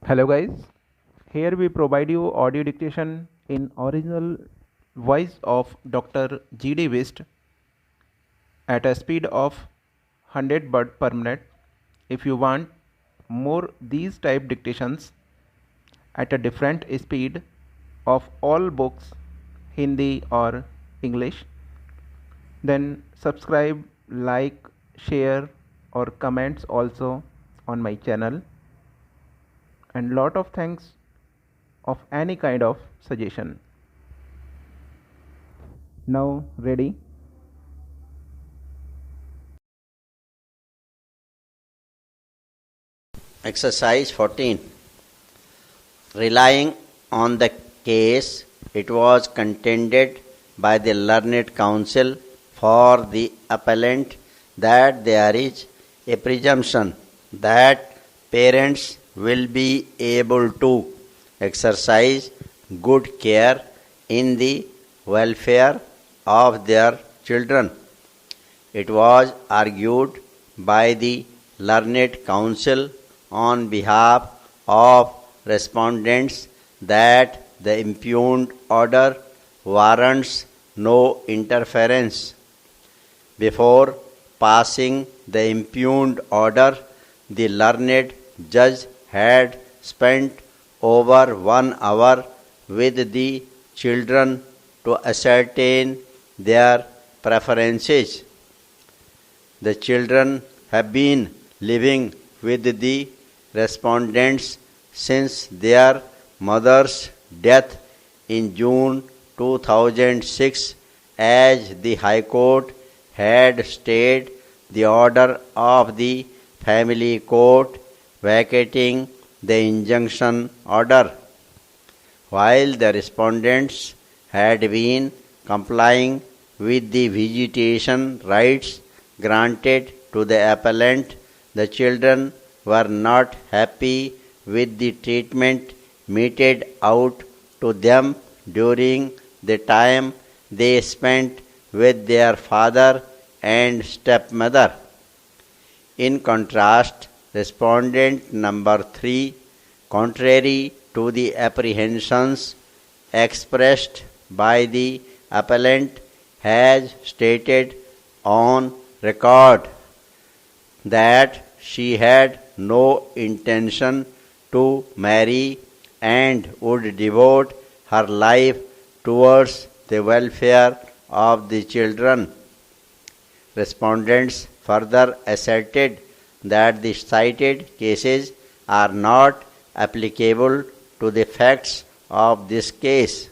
Hello guys, here we provide you audio dictation in original voice of Dr. G.D. Wist at a speed of 100 word per minute. If you want more these type dictations at a different speed of all books, Hindi or English, then subscribe, like, share or comments also on my channel, and lot of thanks of any kind of suggestion. Now ready? Exercise 14. Relying on the case, it was contended by the learned counsel for the appellant that there is a presumption that parents will be able to exercise good care in the welfare of their children. It was argued by the learned counsel on behalf of respondents that the impugned order warrants no interference. Before passing the impugned order, the learned judge had spent over 1 hour with the children to ascertain their preferences. The children have been living with the respondents since their mother's death in June 2006, as the High Court had stayed the order of the family court vacating the injunction order. While the respondents had been complying with the visitation rights granted to the appellant, the children were not happy with the treatment meted out to them during the time they spent with their father and stepmother. In contrast, respondent number 3, contrary to the apprehensions expressed by the appellant, has stated on record that she had no intention to marry and would devote her life towards the welfare of the children. Respondents further asserted that the cited cases are not applicable to the facts of this case.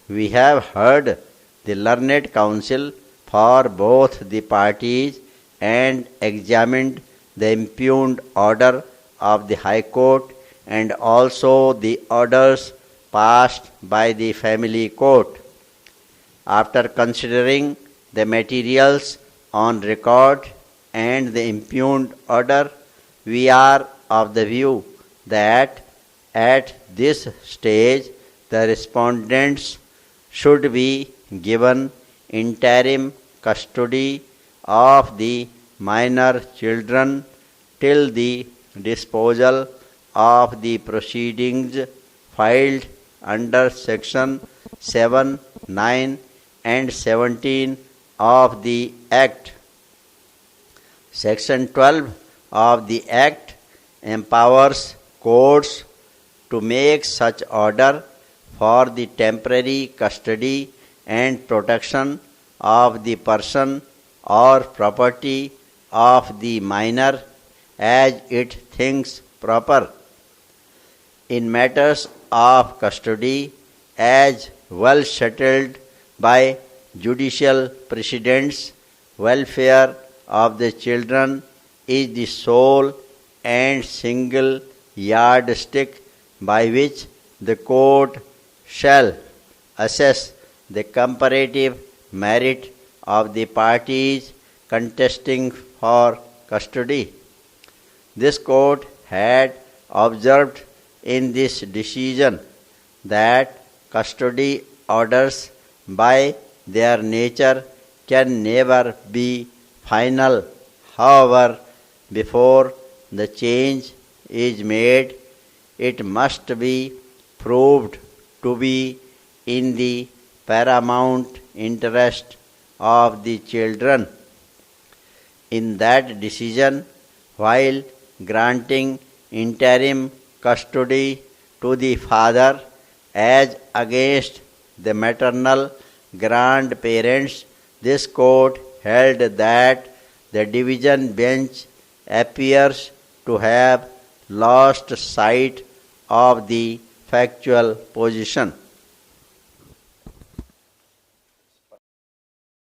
We have heard the learned counsel for both the parties and examined the impugned order of the High Court and also the orders passed by the family court. After considering the materials on record and the impugned order, we are of the view that at this stage the respondents should be given interim custody of the minor children till the disposal of the proceedings filed under section 7, 9 and 17 of the Act. Section 12 of the Act empowers courts to make such order for the temporary custody and protection of the person or property of the minor as it thinks proper. In matters of custody, as well settled by judicial precedents, welfare of the children is the sole and single yardstick by which the court shall assess the comparative merit of the parties contesting for custody. This court had observed in this decision that custody orders by their nature can never be final. However, before the change is made, it must be proved to be in the paramount interest of the children. In that decision, while granting interim custody to the father as against the maternal grandparents, this court held that the division bench appears to have lost sight of the factual position.